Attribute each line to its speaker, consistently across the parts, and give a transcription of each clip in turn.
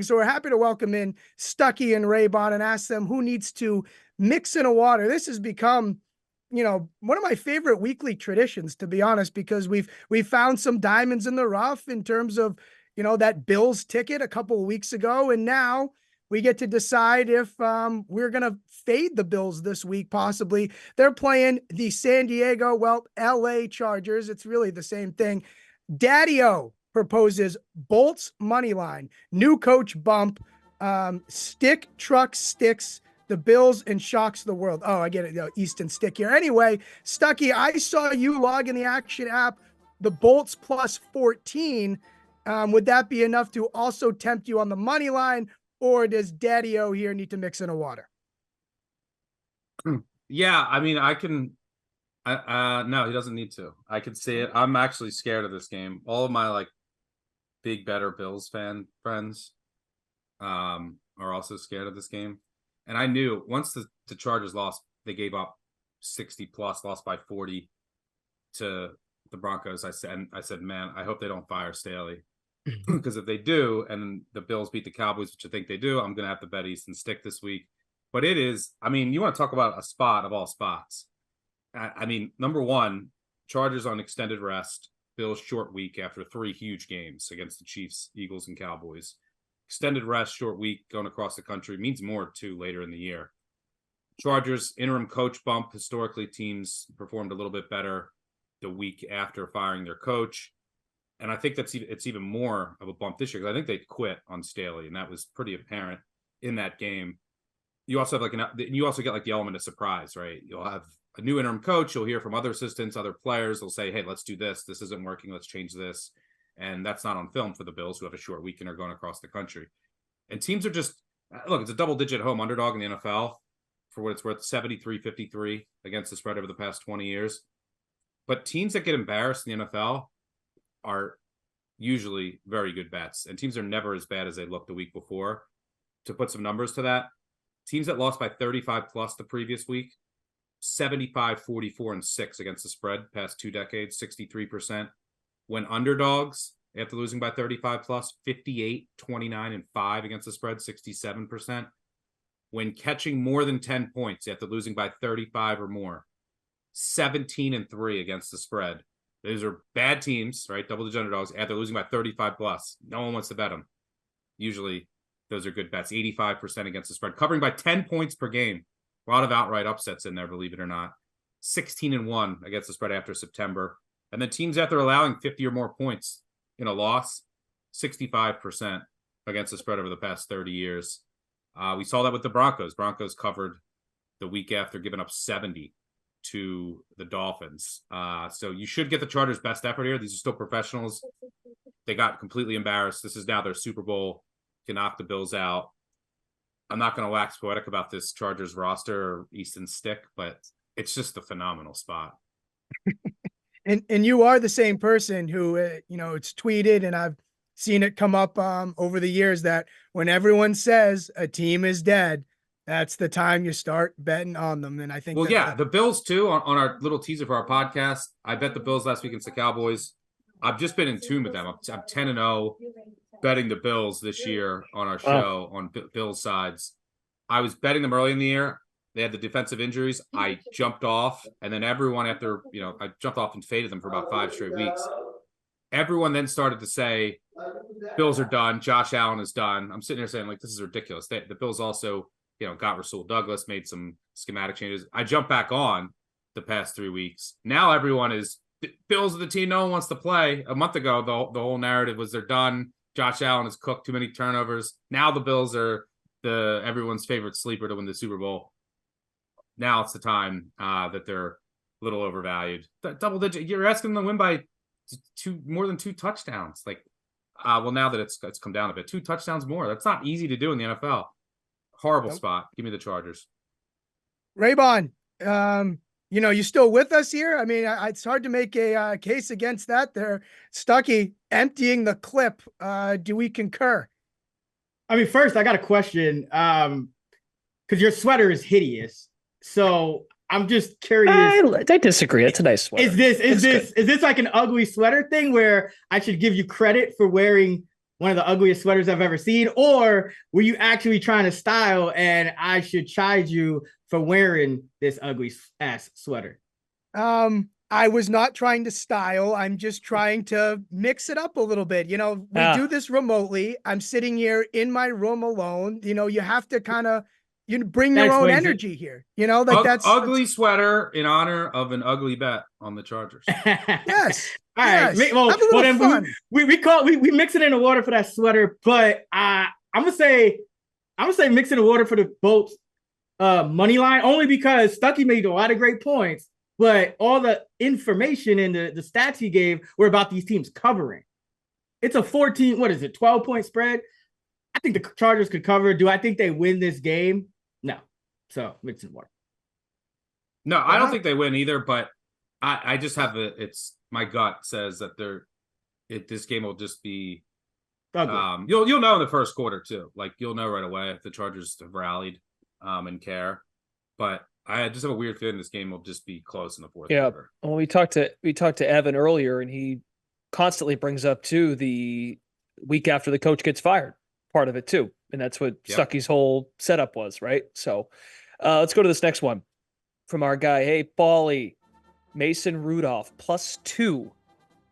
Speaker 1: So we're happy to welcome in Stuckey and Raybon and ask them who needs to mix in a water. This has become, one of my favorite weekly traditions, to be honest, because we've found some diamonds in the rough in terms of, that Bills ticket a couple of weeks ago. And now we get to decide if we're going to fade the Bills this week, possibly. They're playing the LA Chargers. It's really the same thing. Daddy-O proposes Bolts money line, new coach bump, stick truck sticks the Bills and shocks the world. Oh, I get it. Easton stick here. Anyway, Stuckey, I saw you log in the Action app, the Bolts plus 14. Would that be enough to also tempt you on the money line, or does Daddy-O here need to mix in a water?
Speaker 2: Yeah, I mean, I can. No, he doesn't need to. I can see it. I'm actually scared of this game. All of my big better Bills fan friends are also scared of this game. And I knew once the Chargers lost, they gave up 60 plus, lost by 40 to the Broncos. I said, man, I hope they don't fire Staley. Because if they do, and the Bills beat the Cowboys, which I think they do, I'm going to have to bet Easton stick this week. But it is, I mean, you want to talk about a spot of all spots. I mean, number one, Chargers on extended rest. Bills short week after 3 huge games against the Chiefs, Eagles, and Cowboys. Extended rest, short week going across the country means more too later in the year. Chargers interim coach bump. Historically, teams performed a little bit better the week after firing their coach. And I think it's even more of a bump this year because I think they quit on Staley, and that was pretty apparent in that game. You also have you also get the element of surprise, right? You'll have a new interim coach. You'll hear from other assistants, other players. They'll say, hey, let's do this. This isn't working. Let's change this. And that's not on film for the Bills, who have a short week and are going across the country. And teams are just, look, it's a double-digit home underdog in the NFL for what it's worth, 73-53 against the spread over the past 20 years. But teams that get embarrassed in the NFL are usually very good bets. And teams are never as bad as they looked the week before. To put some numbers to that, teams that lost by 35 plus the previous week, 75, 44, and 6 against the spread past 2 decades, 63%. When underdogs, after losing by 35 plus, 58, 29, and 5 against the spread, 67%. When catching more than 10 points after losing by 35 or more, 17 and 3 against the spread. Those are bad teams, right? Double-digit underdogs after losing by 35 plus. No one wants to bet them. Usually, those are good bets. 85% against the spread. Covering by 10 points per game. A lot of outright upsets in there, believe it or not. 16 and 1 against the spread after September. And then teams after allowing 50 or more points in a loss, 65% against the spread over the past 30 years. We saw that with the Broncos. Broncos covered the week after giving up 70 to the Dolphins. So you should get the Chargers' best effort here. These are still professionals. They got completely embarrassed. This is now their Super Bowl. Can knock the Bills out. I'm not going to wax poetic about this Chargers roster or Easton stick, but it's just a phenomenal spot.
Speaker 1: And you are the same person who, it's tweeted, and I've seen it come up over the years, that when everyone says a team is dead, that's the time you start betting on them. And I think,
Speaker 2: the Bills too, on our little teaser for our podcast. I bet the Bills last week against the Cowboys. I've just been in tune with them. I'm 10-0 betting the Bills this year on our show on Bills sides. I was betting them early in the year. They had the defensive injuries. I jumped off, and then everyone after, I jumped off and faded them for about 5 straight weeks. Everyone then started to say, Bills are done. Josh Allen is done. I'm sitting there saying, this is ridiculous. The Bills also, got Rasul Douglas, made some schematic changes. I jumped back on the past 3 weeks. Now everyone is, Bills are the team no one wants to play. A month ago, the whole narrative was they're done. Josh Allen has cooked too many turnovers. Now the Bills are everyone's favorite sleeper to win the Super Bowl. Now it's the time that they're a little overvalued. Double digit. You're asking them to win by more than 2 touchdowns. Now that it's come down a bit, 2 touchdowns more. That's not easy to do in the NFL. Horrible spot. Give me the Chargers.
Speaker 1: Raybon, you still with us here? I mean, it's hard to make a case against that there. Stuckey emptying the clip. Do we concur?
Speaker 3: I mean, first, I got a question. Because your sweater is hideous. So I'm just curious.
Speaker 4: I disagree. It's a nice sweater.
Speaker 3: Is this like an ugly sweater thing where I should give you credit for wearing one of the ugliest sweaters I've ever seen, or were you actually trying to style and I should chide you for wearing this ugly ass sweater?
Speaker 1: I was not trying to style. I'm just trying to mix it up a little bit. You know, we do this remotely. I'm sitting here in my room alone. You know, you have to kind of bring your own energy here. You know, like that's
Speaker 2: ugly sweater in honor of an ugly bet on the Chargers.
Speaker 1: Yes.
Speaker 3: All right.
Speaker 1: Yes.
Speaker 3: Well,
Speaker 1: have a little fun.
Speaker 3: We mix it in the water for that sweater, but I'm gonna say mix in the water for the Bolts money line, only because Stuckey made a lot of great points, but all the information and the stats he gave were about these teams covering. It's a 12-point spread. I think the Chargers could cover. Do I think they win this game? No. So mix in water.
Speaker 2: No, I don't think they win either, but I just have my gut says that this game will just be you'll know in the first quarter too. Like you'll know right away if the Chargers have rallied and care. But I just have a weird feeling this game will just be close in the fourth quarter.
Speaker 4: Well, we talked to Evan earlier, and he constantly brings up too the week after the coach gets fired part of it too, and that's what Stuckey's whole setup was, right? So let's go to this next one from our guy. Hey, Paulie, Mason Rudolph +2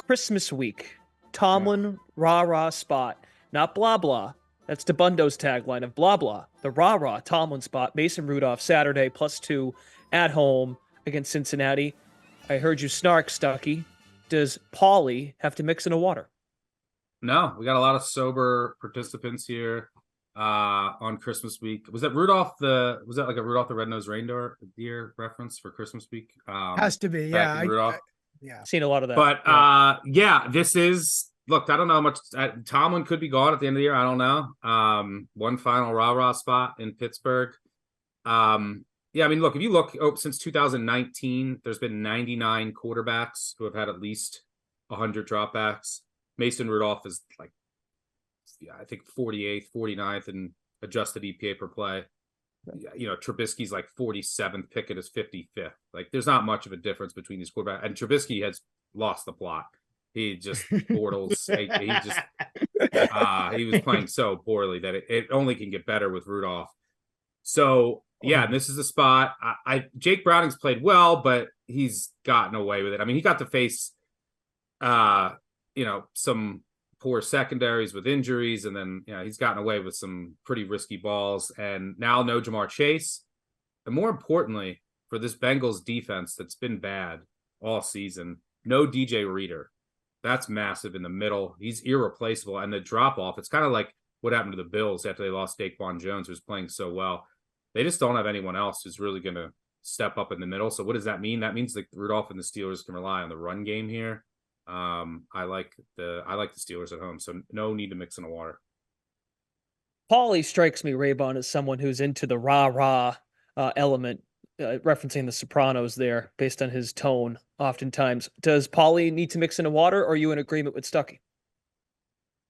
Speaker 4: Christmas week. Tomlin rah spot, not blah blah. That's DeBundo's tagline of blah blah. The rah Tomlin spot. Mason Rudolph Saturday +2 at home against Cincinnati. I heard you snark, Stuckey. Does Paulie have to mix in a water?
Speaker 2: No, we got a lot of sober participants here on Christmas week. Was that Rudolph was that like a Rudolph the Red-Nosed Reindeer reference for Christmas week?
Speaker 1: Has to be, yeah.
Speaker 2: Rudolph.
Speaker 1: Yeah.
Speaker 4: Seen a lot of that.
Speaker 2: But this is look, I don't know how much Tomlin could be gone at the end of the year. I don't know. One final rah spot in Pittsburgh. I mean, look, if you look since 2019, there's been 99 quarterbacks who have had at least 100 dropbacks. Mason Rudolph is like, I think 48th, 49th in adjusted EPA per play. You know, Trubisky's like 47th, Pickett is 55th. Like, there's not much of a difference between these quarterbacks. And Trubisky has lost the plot. He just Bortles. He was playing so poorly that it only can get better with Rudolph. So and this is the spot. Jake Browning's played well, but he's gotten away with it. I mean, he got to face, some poor secondaries with injuries, and then he's gotten away with some pretty risky balls. And now no Jamar Chase, and more importantly for this Bengals defense that's been bad all season, no DJ Reader. That's massive in the middle. He's irreplaceable. And the drop-off, it's kind of like what happened to the Bills after they lost Daquan Jones, who's playing so well. They just don't have anyone else who's really going to step up in the middle. So what does that mean? That means that Rudolph and the Steelers can rely on the run game here. I like the Steelers at home, so no need to mix in the water.
Speaker 4: Paulie strikes me, Raybon, as someone who's into the rah element, referencing the Sopranos there, based on his tone oftentimes. Does Paulie need to mix in the water, or are you in agreement with Stuckey?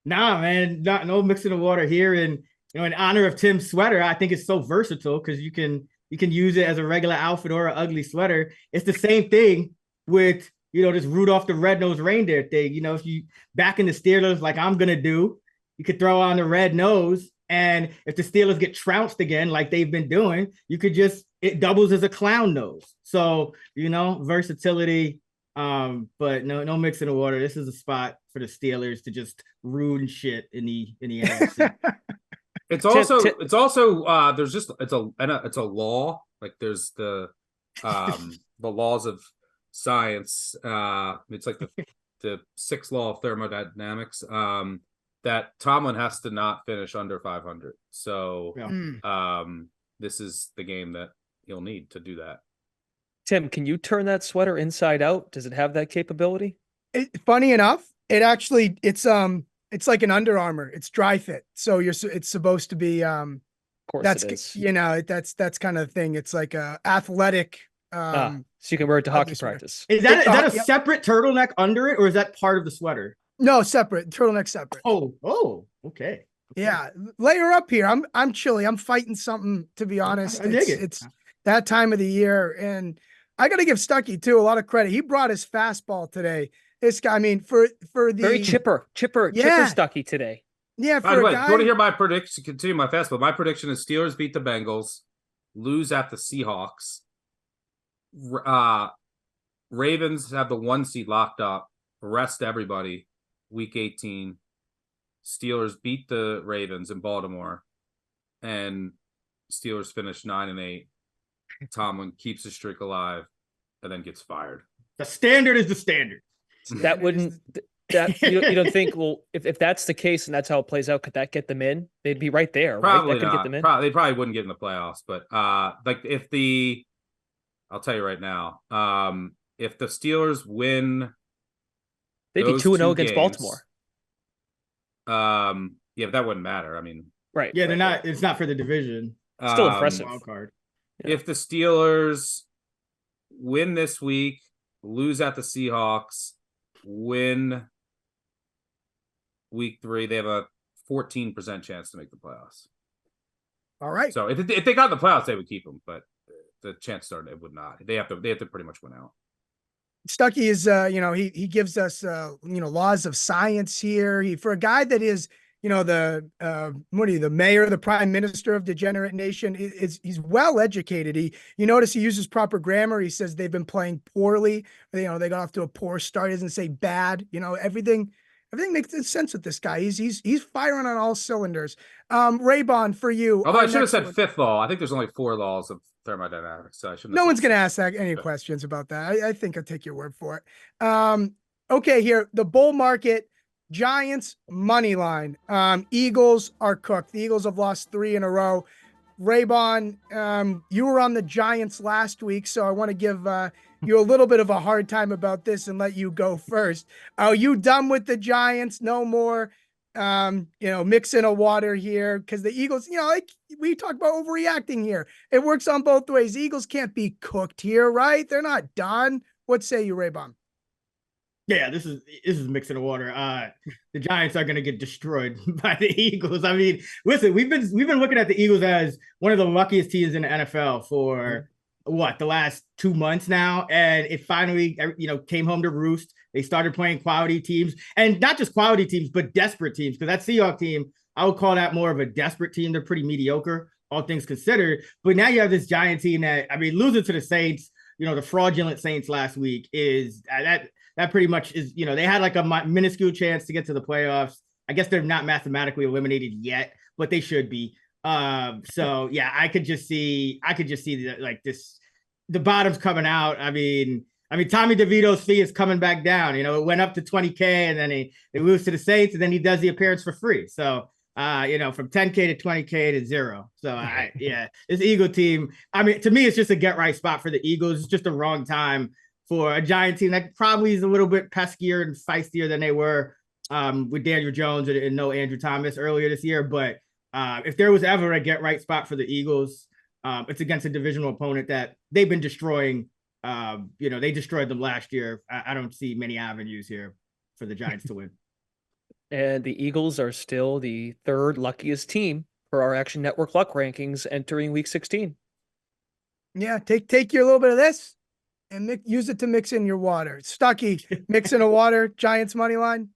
Speaker 3: Nah, man, no mixing the water here. And in honor of Tim's sweater, I think it's so versatile because you can use it as a regular outfit or an ugly sweater. It's the same thing with this Rudolph the Red-Nosed Reindeer thing. If you back in the Steelers, like I'm gonna do, you could throw on the red nose, and if the Steelers get trounced again, like they've been doing, you could it doubles as a clown nose. So versatility. But no mixing the water. This is a spot for the Steelers to just ruin shit in the NFC.
Speaker 2: It's also it's a law. Like there's the laws of science. It's like the sixth law of thermodynamics. That Tomlin has to not finish under 500. So this is the game that he'll need to do that.
Speaker 4: Tim, can you turn that sweater inside out? Does it have that capability?
Speaker 1: Funny enough, it's like an Under Armour. It's dry fit, so it's supposed to be. Of
Speaker 4: course,
Speaker 1: that's
Speaker 4: it is.
Speaker 1: That's kind of the thing. It's like a athletic.
Speaker 4: So you can wear it to hockey practice.
Speaker 3: Is that a separate turtleneck under it, or is that part of the sweater?
Speaker 1: No, separate. Turtleneck separate.
Speaker 3: Oh, okay.
Speaker 1: Yeah, layer up here. I'm chilly. I'm fighting something, to be honest.
Speaker 3: I dig it.
Speaker 1: It's that time of the year, and I got to give Stuckey too a lot of credit. He brought his fastball today. This guy, I mean, for the
Speaker 4: very chipper Stuckey today.
Speaker 1: Yeah,
Speaker 2: By
Speaker 1: for
Speaker 2: the
Speaker 1: a
Speaker 2: way,
Speaker 1: guy.
Speaker 2: do you want to hear my prediction? Continue my fast, but my prediction is Steelers beat the Bengals, lose at the Seahawks. Ravens have the 1 seed locked up, rest everybody, week 18. Steelers beat the Ravens in Baltimore, and Steelers finish 9-8. Tomlin keeps the streak alive and then gets fired.
Speaker 3: The standard is the standard.
Speaker 4: That wouldn't that you don't think, well, if that's the case and that's how it plays out, could that get them in? They'd be right there,
Speaker 2: Probably
Speaker 4: right? That could
Speaker 2: not.
Speaker 4: get them in.
Speaker 2: They probably wouldn't get in the playoffs, but like I'll tell you right now, if the Steelers win,
Speaker 4: They'd be 2-0 against
Speaker 2: games,
Speaker 4: Baltimore.
Speaker 2: Yeah, but that wouldn't matter. I mean,
Speaker 4: right.
Speaker 3: Yeah, they're
Speaker 4: right,
Speaker 3: not.
Speaker 4: right.
Speaker 3: It's not for the division.
Speaker 4: Still impressive.
Speaker 3: Wild card.
Speaker 4: Yeah.
Speaker 2: If the Steelers win this week, lose at the Seahawks, win week 3, they have a 14% chance to make the playoffs.
Speaker 1: All right.
Speaker 2: So if they got in the playoffs, they would keep them, but the chance started, it would not. They have to pretty much win out.
Speaker 1: Stuckey is, he gives us, laws of science here. For a guy that is, the mayor, the prime minister of Degenerate Nation, he's well educated. You notice he uses proper grammar. He says they've been playing poorly. They got off to a poor start. He doesn't say bad. Everything makes sense with this guy. He's firing on all cylinders. Raybon, for you.
Speaker 2: Although I should have said fifth law. I think there's only 4 laws of thermodynamics, so I shouldn't.
Speaker 1: No one's going to ask any questions about that. I think I'll take your word for it. Okay, here, the bull market, Giants money line. Eagles are cooked. The Eagles have lost 3 in a row. Raybon, you were on the Giants last week, so I want to give you a little bit of a hard time about this and let you go first. Are you done with the Giants? No more mixing a water here, because the Eagles, like we talk about overreacting here. It works on both ways. The Eagles can't be cooked here, right? They're not done. What say you, Raybon?
Speaker 3: Yeah, this is mixing the water. The Giants are going to get destroyed by the Eagles. I mean, listen, we've been looking at the Eagles as one of the luckiest teams in the NFL for the last 2 months now, and it finally came home to roost. They started playing quality teams, and not just quality teams, but desperate teams. Because that Seahawks team, I would call that more of a desperate team. They're pretty mediocre, all things considered. But now you have this Giant team that, I mean, losing to the Saints, the fraudulent Saints last week is that pretty much is, they had like a minuscule chance to get to the playoffs. I guess they're not mathematically eliminated yet, but they should be. So yeah, I could just see the bottom's coming out. I mean, Tommy DeVito's fee is coming back down. It went up to $20K, and then they lose to the Saints, and then he does the appearance for free. So, from $10K to $20K to 0. So, this Eagle team, I mean, to me, it's just a get right spot for the Eagles. It's just the wrong time for a Giant team that probably is a little bit peskier and feistier than they were with Daniel Jones and no Andrew Thomas earlier this year. But if there was ever a get right spot for the Eagles, it's against a divisional opponent that they've been destroying. They destroyed them last year. I don't see many avenues here for the Giants to win.
Speaker 4: And the Eagles are still the 3rd luckiest team for our Action Network luck rankings entering week 16.
Speaker 1: Yeah, take your little bit of this and use it to mix in your water. Stuckey, mix in a water, Giants money line.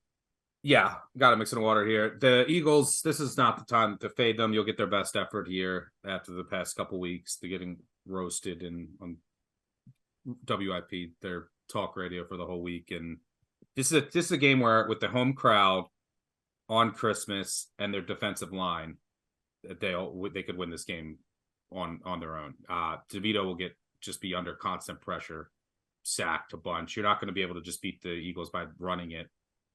Speaker 2: Yeah, got to mix in water here. The Eagles, this is not the time to fade them. You'll get their best effort here after the past couple weeks. They're getting roasted on WIP, their talk radio, for the whole week. And this is a game where, with the home crowd on Christmas and their defensive line, they could win this game on their own. DeVito will just be under constant pressure, sacked a bunch. You're not going to be able to just beat the Eagles by running it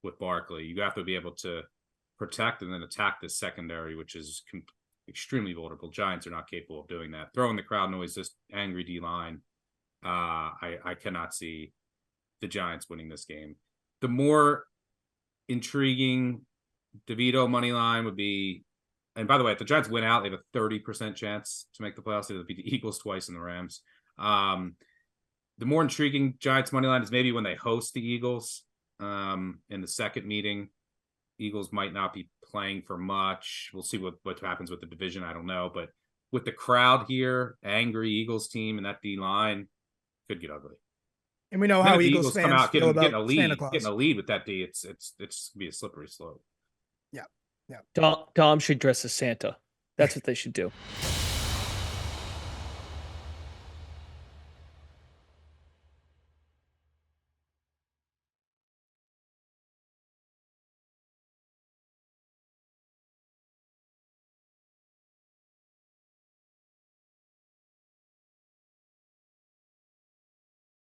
Speaker 2: with Barkley. You have to be able to protect and then attack the secondary, which is extremely vulnerable. Giants are not capable of doing that. Throwing the crowd noise, this angry D-line, I cannot see the Giants winning this game. The more intriguing DeVito money line would be, and by the way, if the Giants win out, they have a 30% chance to make the playoffs. They would beat the Eagles twice and the Rams. The more intriguing Giants money line is maybe when they host the Eagles in the second meeting. Eagles might not be playing for much. We'll see what happens with the division. I don't know, but with the crowd here, angry Eagles team and that D line could get ugly.
Speaker 1: And we know how Eagles fans feel about
Speaker 2: getting a lead,
Speaker 1: Santa Claus.
Speaker 2: getting a lead with that D. It's be a slippery slope.
Speaker 4: Dom should dress as Santa. That's what they should do.